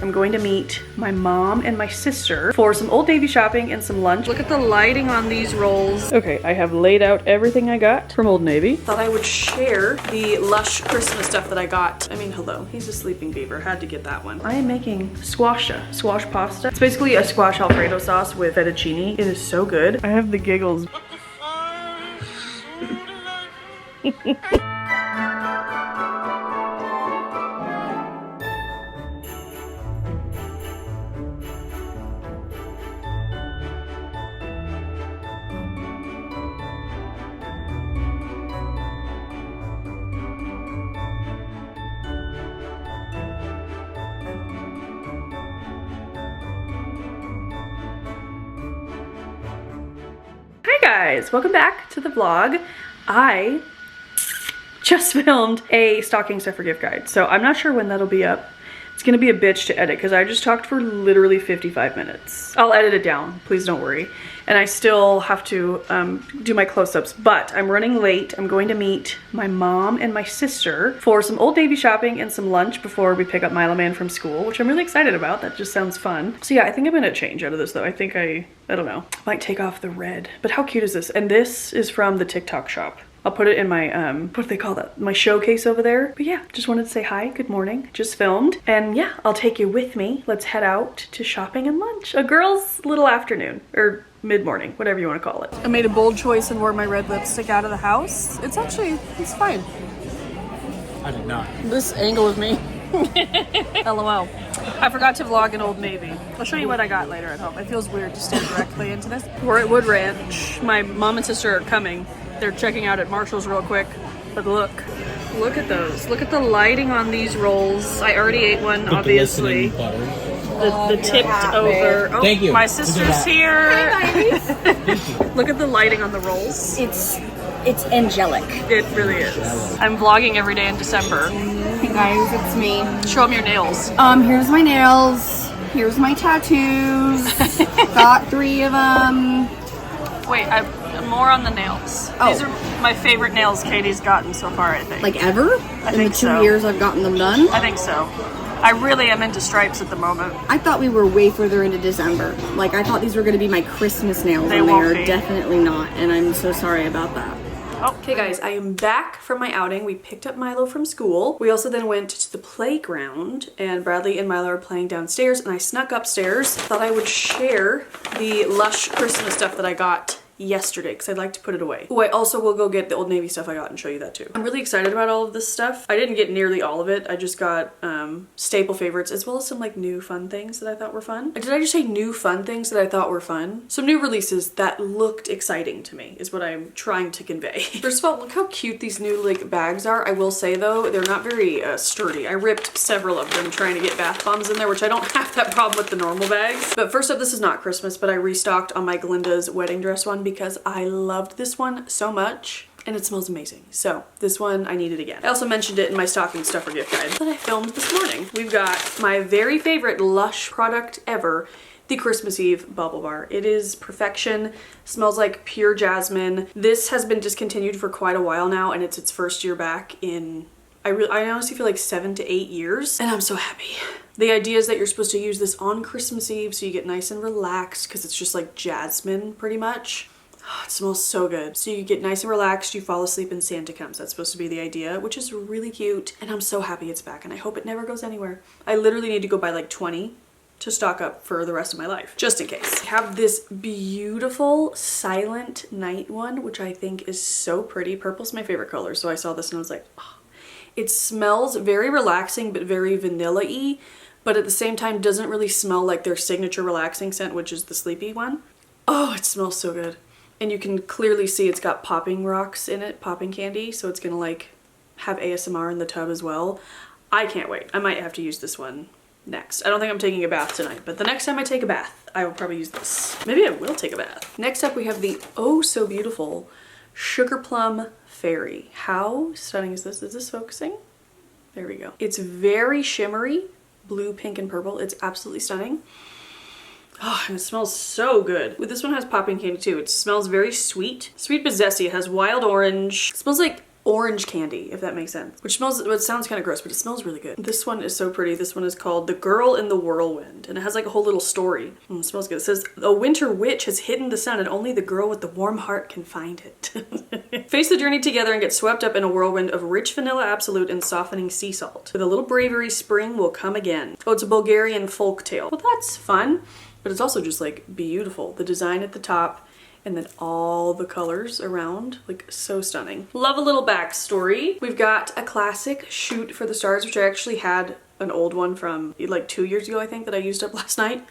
I'm going to meet my mom and my sister for some Old Navy shopping and some lunch. Look at the lighting on these rolls. Okay, I have laid out everything I got from Old Navy. Thought I would share the Lush Christmas stuff that I got. I mean, hello, he's a sleeping beaver. Had to get that one. I am making squash pasta. It's basically a squash Alfredo sauce with fettuccine. It is so good. I have the giggles. Guys, welcome back to the vlog. I just filmed a stocking stuffer gift guide, so I'm not sure when that'll be up. It's gonna be a bitch to edit because I just talked for literally 55 minutes. I'll edit it down, please don't worry. And I still have to do my close-ups, but I'm running late. I'm going to meet my mom and my sister for some Old Navy shopping and some lunch before we pick up Milo Man from school, which I'm really excited about. That just sounds fun. So yeah, I think I'm gonna change out of this though. I think I don't know, might take off the red. But how cute is this? And this is from the Tik Tok Shop. I'll put it in my, what do they call that? My showcase over there. But yeah, just wanted to say hi, good morning. Just filmed. And yeah, I'll take you with me. Let's head out to shopping and lunch. A girl's little afternoon, or mid-morning, whatever you want to call it. I made a bold choice and wore my red lipstick out of the house. It's fine. I did not. This angle of me. LOL. I forgot to vlog in Old Navy. I'll show you what I got later at home. It feels weird to stare directly into this. We're at Wood Ranch. My mom and sister are coming. They're checking out at Marshall's real quick. But look at those. Look at the lighting on these rolls. I already ate one, obviously. The tipped over. Oh, thank you. My sister's here. Hi, Look at the lighting on the rolls. It's angelic. It really is. I'm vlogging every day in December. Hey guys, it's me. Show them your nails. Here's my nails. Here's my tattoos. Got 3 of them. Wait, I'm more on the nails. Oh. These are my favorite nails Katie's gotten so far, I think. Like ever? I In think the 2 so. years I've gotten them done? I think so. I really am into stripes at the moment. I thought we were way further into December. Like I thought these were going to be my Christmas nails, They and they won't are be. definitely not. And I'm so sorry about that. Okay guys, I am back from my outing. We picked up Milo from school. We also then went to the playground and Bradley and Milo are playing downstairs and I snuck upstairs. Thought I would share the Lush Christmas stuff that I got yesterday because I'd like to put it away. Oh, I also will go get the Old Navy stuff I got and show you that too. I'm really excited about all of this stuff. I didn't get nearly all of it. I just got staple favorites as well as some like new fun things that I thought were fun. Did I just say new fun things that I thought were fun? Some new releases that looked exciting to me is what I'm trying to convey. First of all, look how cute these new like bags are. I will say though, they're not very sturdy. I ripped several of them trying to get bath bombs in there, which I don't have that problem with the normal bags. But first up, this is not Christmas, but I restocked on my Glinda's wedding dress one because I loved this one so much and it smells amazing. So this one I needed again. I also mentioned it in my stocking stuffer gift guide that I filmed this morning. We've got my very favorite Lush product ever, the Christmas Eve bubble bar. It is perfection, smells like pure jasmine. This has been discontinued for quite a while now and it's its first year back in I honestly feel like 7 to 8 years and I'm so happy. The idea is that you're supposed to use this on Christmas Eve so you get nice and relaxed because it's just like jasmine pretty much. Oh, it smells so good. So you get nice and relaxed, you fall asleep and Santa comes. That's supposed to be the idea, which is really cute. And I'm so happy it's back and I hope it never goes anywhere. I literally need to go buy like 20 to stock up for the rest of my life, just in case. I have this beautiful Silent Night one, which I think is so pretty. Purple's my favorite color, so I saw this and I was like, oh. It smells very relaxing but very vanilla-y, but at the same time doesn't really smell like their signature relaxing scent, which is the sleepy one. Oh, it smells so good. And you can clearly see it's got popping rocks in it, popping candy, so it's gonna like have ASMR in the tub as well. I can't wait. I might have to use this one next. I don't think I'm taking a bath tonight, but the next time I take a bath, I will probably use this. Maybe I will take a bath. Next up we have the oh so beautiful Sugar Plum Fairy. How stunning is this? Is this focusing? There we go. It's very shimmery, blue, pink, and purple. It's absolutely stunning. Oh, and it smells so good. This one has popping candy too. It smells very sweet. Sweet but zesty. It has wild orange. It smells like orange candy, if that makes sense. Which smells, it sounds kind of gross, but it smells really good. This one is so pretty. This one is called The Girl in the Whirlwind, and it has like a whole little story. It smells good. It says, a winter witch has hidden the sun and only the girl with the warm heart can find it. Face the journey together and get swept up in a whirlwind of rich vanilla absolute and softening sea salt. With a little bravery, spring will come again. Oh, it's a Bulgarian folk tale. Well, that's fun, but it's also just like beautiful. The design at the top, and then all the colors around, like so stunning. Love a little backstory. We've got a classic Shoot for the Stars, which I actually had an old one from like 2 years ago, I think, that I used up last night.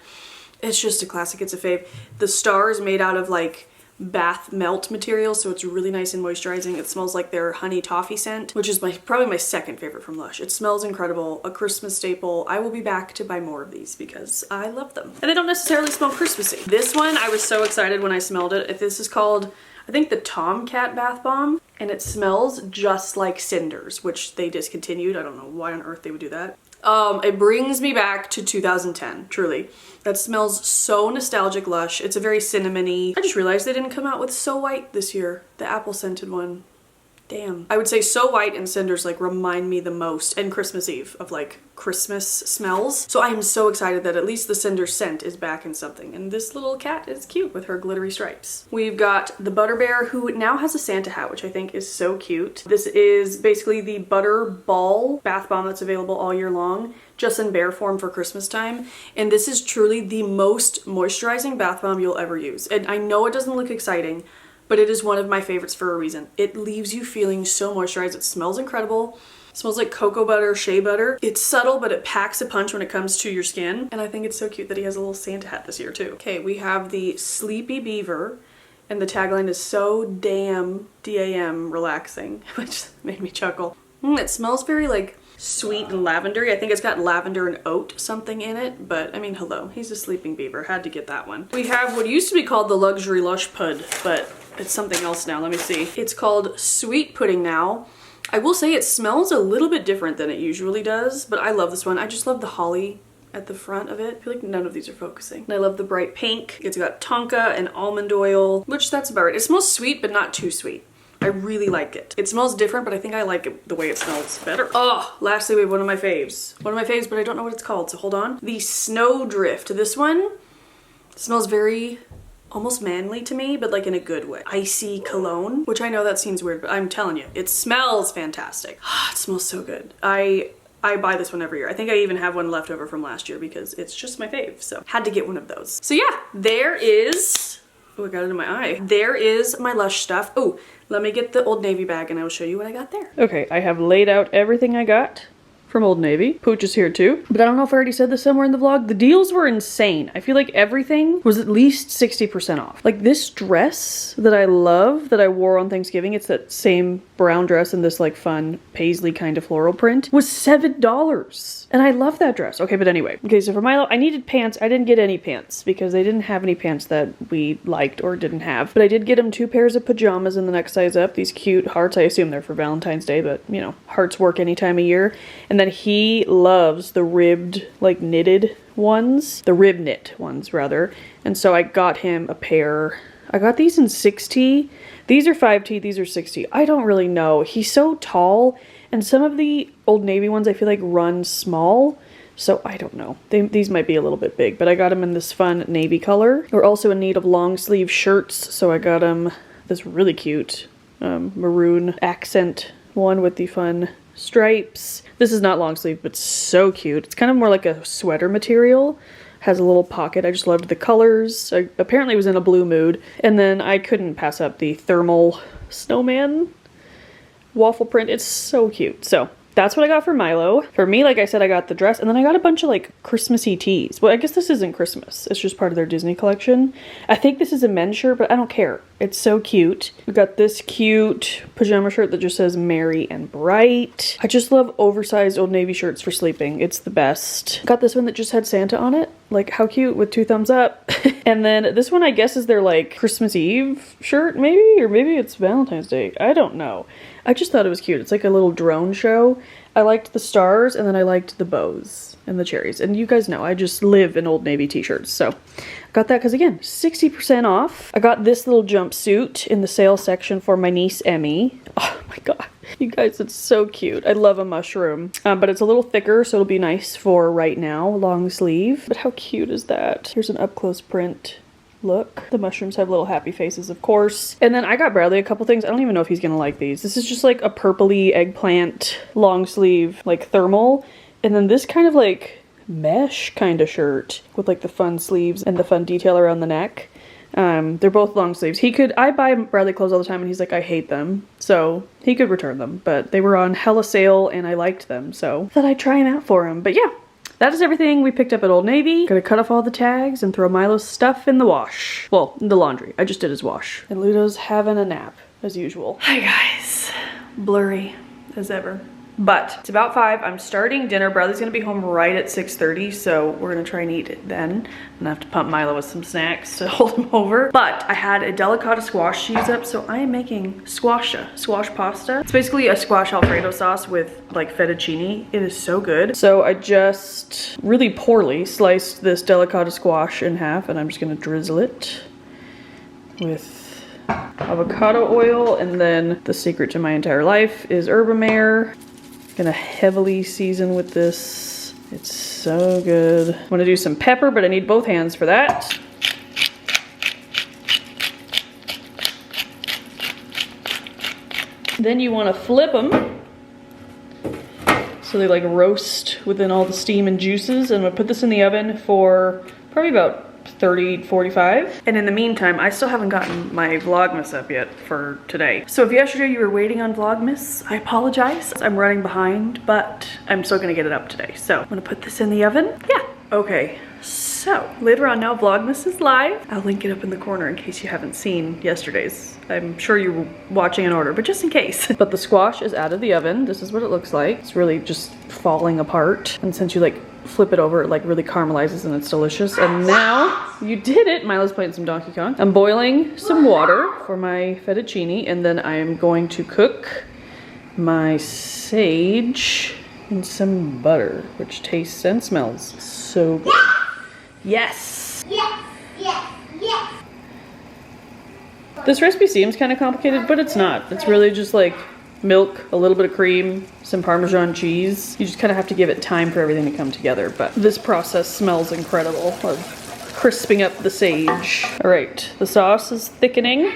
It's just a classic, it's a fave. The star is made out of like bath melt material, so it's really nice and moisturizing. It smells like their honey toffee scent, which is probably my second favorite from Lush. It smells incredible, a Christmas staple. I will be back to buy more of these because I love them. And they don't necessarily smell Christmassy. This one, I was so excited when I smelled it. This is called, I think, the Tomcat Bath Bomb, and it smells just like Cinders, which they discontinued. I don't know why on earth they would do that. It brings me back to 2010, truly. That smells so nostalgic Lush. It's a very cinnamony. I just realized they didn't come out with So White this year, the apple scented one. Damn. I would say So White and Cinders like remind me the most, and Christmas Eve, of like Christmas smells. So I am so excited that at least the Cinder scent is back in something. And this little cat is cute with her glittery stripes. We've got the Butter Bear, who now has a Santa hat, which I think is so cute. This is basically the Butter Ball bath bomb that's available all year long, just in bear form for Christmas time. And this is truly the most moisturizing bath bomb you'll ever use. And I know it doesn't look exciting, but it is one of my favorites for a reason. It leaves you feeling so moisturized. It smells incredible. It smells like cocoa butter, shea butter. It's subtle, but it packs a punch when it comes to your skin. And I think it's so cute that he has a little Santa hat this year too. Okay, we have the Sleepy Beaver, and the tagline is so damn D-A-M relaxing, which made me chuckle. It smells very like sweet and lavendery. I think it's got lavender and oat something in it, but I mean, hello, he's a sleeping beaver. Had to get that one. We have what used to be called the Luxury Lush Pud, but it's something else now. Let me see. It's called Sweet Pudding now. I will say it smells a little bit different than it usually does, but I love this one. I just love the holly at the front of it. I feel like none of these are focusing. And I love the bright pink. It's got tonka and almond oil, which that's about it. It smells sweet, but not too sweet. I really like it. It smells different, but I think I like it the way it smells better. Oh, lastly, we have one of my faves. One of my faves, but I don't know what it's called, so hold on. The Snowdrift. This one smells very almost manly to me, but like in a good way. Icy cologne, which I know that seems weird, but I'm telling you, it smells fantastic. It smells so good. I buy this one every year. I think I even have one left over from last year because it's just my fave, so had to get one of those. So yeah, there is, oh, I got it in my eye. There is my Lush stuff. Oh, let me get the Old Navy bag and I will show you what I got there. Okay, I have laid out everything I got from Old Navy. Pooch is here too. But I don't know if I already said this somewhere in the vlog. The deals were insane. I feel like everything was at least 60% off. Like this dress that I love that I wore on Thanksgiving, it's that same brown dress in this like fun paisley kind of floral print, was $7. And I love that dress. Okay, but anyway. Okay, so for Milo, I needed pants. I didn't get any pants because they didn't have any pants that we liked or didn't have. But I did get him 2 pairs of pajamas in the next size up. These cute hearts. I assume they're for Valentine's Day, but you know, hearts work any time of year. And then he loves the ribbed, like knitted ones. The rib knit ones, rather. And so I got him a pair. I got these in 6T. These are 5T, these are 6T. I don't really know. He's so tall. And some of the Old Navy ones I feel like run small, so I don't know. These might be a little bit big, but I got them in this fun navy color. We're also in need of long sleeve shirts, so I got them this really cute maroon accent one with the fun stripes. This is not long sleeve, but so cute. It's kind of more like a sweater material. Has a little pocket. I just loved the colors. I apparently was in a blue mood. And then I couldn't pass up the thermal snowman waffle print. It's so cute. So that's what I got for Milo. For me, like I said, I got the dress, and then I got a bunch of like Christmassy tees. Well, I guess this isn't Christmas. It's just part of their Disney collection. I think this is a men's shirt, but I don't care. It's so cute. We got this cute pajama shirt that just says Merry and Bright. I just love oversized Old Navy shirts for sleeping. It's the best. Got this one that just had Santa on it. Like, how cute, with 2 thumbs up. And then this one, I guess, is their like Christmas Eve shirt, maybe? Or maybe it's Valentine's Day. I don't know. I just thought it was cute. It's like a little drone show. I liked the stars, and then I liked the bows and the cherries. And you guys know, I just live in Old Navy t-shirts. So I got that because, again, 60% off. I got this little jumpsuit in the sale section for my niece, Emmy. Oh my god. You guys, it's so cute. I love a mushroom, but it's a little thicker, so it'll be nice for right now, long sleeve. But how cute is that? Here's an up close print. Look, the mushrooms have little happy faces, of course. And then I got Bradley a couple things. I don't even know if he's gonna like these. This is just like a purpley eggplant long sleeve, like thermal. And then this kind of like mesh kind of shirt with like the fun sleeves and the fun detail around the neck. They're both long sleeves. I buy Bradley clothes all the time and he's like, I hate them. So he could return them, but they were on hella sale and I liked them. So I thought I'd try them out for him. But yeah, that is everything we picked up at Old Navy. Gonna cut off all the tags and throw Milo's stuff in the wash. Well, in the laundry. I just did his wash. And Ludo's having a nap as usual. Hi guys. Blurry as ever. But it's about 5. I'm starting dinner. Bradley's gonna be home right at 6:30, so we're gonna try and eat it then. I'm gonna have to pump Milo with some snacks to hold him over. But I had a delicata squash cheese up, so I am making squash pasta. It's basically a squash Alfredo sauce with like fettuccine. It is so good. So I just really poorly sliced this delicata squash in half, and I'm just gonna drizzle it with avocado oil, and then the secret to my entire life is Herbamare. Gonna heavily season with this. It's so good. I'm gonna do some pepper, but I need both hands for that. Then you wanna flip them so they like roast within all the steam and juices. And I'm gonna put this in the oven for probably about 30-45. And in the meantime, I still haven't gotten my Vlogmas up yet for today. So if yesterday you were waiting on Vlogmas, I apologize. I'm running behind, but I'm still gonna get it up today. So I'm gonna put this in the oven. Yeah, okay. So later on now, Vlogmas is live. I'll link it up in the corner in case you haven't seen yesterday's. I'm sure you were watching in order, but just in case. But the squash is out of the oven. This is what it looks like. It's really just falling apart. And since you like flip it over, it like really caramelizes and it's delicious. And now you did it. Milo's playing some Donkey Kong. I'm boiling some water for my fettuccine, and then I'm going to cook my sage in some butter, which tastes and smells so good. Yes! Yes! Yes! Yes! This recipe seems kind of complicated, but it's not. It's really just like milk, a little bit of cream, some Parmesan cheese. You just kind of have to give it time for everything to come together, but this process smells incredible of crisping up the sage. All right, the sauce is thickening.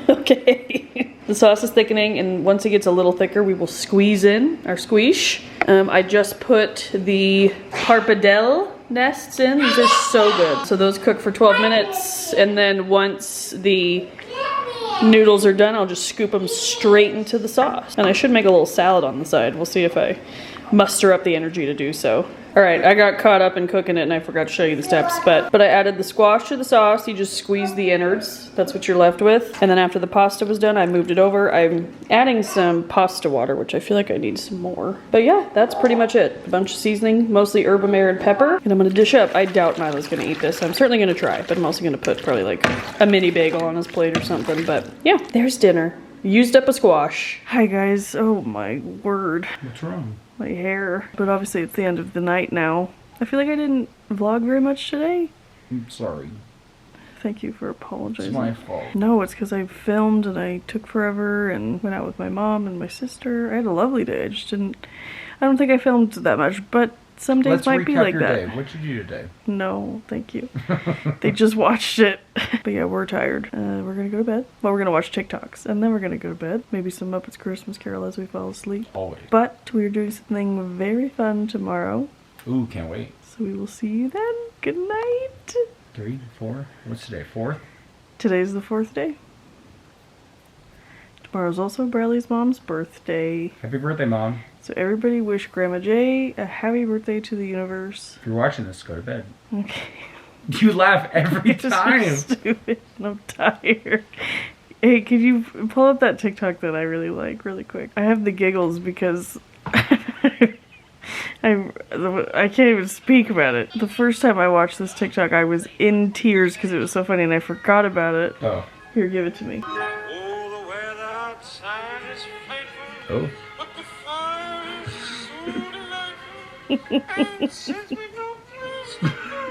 Okay. The sauce is thickening, and once it gets a little thicker, we will squeeze in our squeeze. I just put the pappardelle nests in. These are so good. So those cook for 12 minutes, and then once the noodles are done, I'll just scoop them straight into the sauce. And I should make a little salad on the side. We'll see if I muster up the energy to do so. All right, I got caught up in cooking it and I forgot to show you the steps, but I added the squash to the sauce. You just squeeze the innards. That's what you're left with. And then after the pasta was done, I moved it over. I'm adding some pasta water, which I feel like I need some more. But yeah, that's pretty much it. A bunch of seasoning, mostly Herbamare and pepper. And I'm gonna dish up. I doubt Milo's gonna eat this. I'm certainly gonna try, but I'm also gonna put probably like a mini bagel on his plate or something. But yeah, there's dinner. Used up a squash. Hi guys, oh my word. What's wrong? My hair. But obviously it's the end of the night now. I feel like I didn't vlog very much today. I'm sorry. Thank you for apologizing. It's my fault. No, it's because I filmed and I took forever and went out with my mom and my sister. I had a lovely day. I don't think I filmed that much, but some days might be like that. Day. What did you do today? No, thank you. They just watched it. But yeah, we're tired. We're gonna go to bed. Well, we're gonna watch TikToks and then we're gonna go to bed. Maybe some Muppets Christmas Carol as we fall asleep. Always. But we're doing something very fun tomorrow. Ooh, can't wait. So we will see you then. Good night. 3, 4. What's today? 4th? Today's the 4th day. Tomorrow's also Bradley's mom's birthday. Happy birthday, Mom. So everybody wish Grandma Jay a happy birthday to the universe. If you're watching this, go to bed. Okay. You laugh every time. You're stupid and I'm tired. Hey, could you pull up that TikTok that I really like really quick? I have the giggles because I can't even speak about it. The first time I watched this TikTok, I was in tears because it was so funny and I forgot about it. Oh. Here, give it to me. Oh, the weather outside is frightful. Oh. But the fire is so delightful. And since we've no place to go,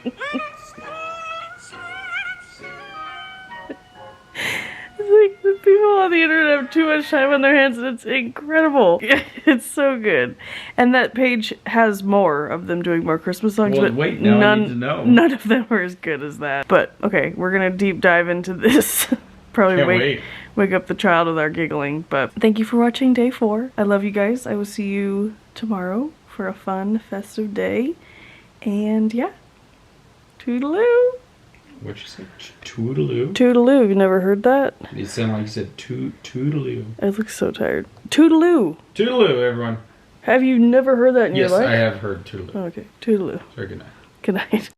let's go outside. It's like the people People on the internet have too much time on their hands and it's incredible. It's so good. And that page has more of them doing more Christmas songs, Well, but wait, now I need to know. none of them are as good as that. But okay, we're gonna deep dive into this. Probably Can't wake up the child with our giggling. But thank you for watching day 4. I love you guys. I will see you tomorrow for a fun, festive day. And yeah, toodaloo. What'd you say? Toodaloo? Toodaloo. You never heard that? You sound like you said toodaloo. I look so tired. Toodaloo. Toodaloo, everyone. Have you never heard that in your Yes, life? I have heard toodaloo. Okay, toodaloo. Sorry, good night. Good night.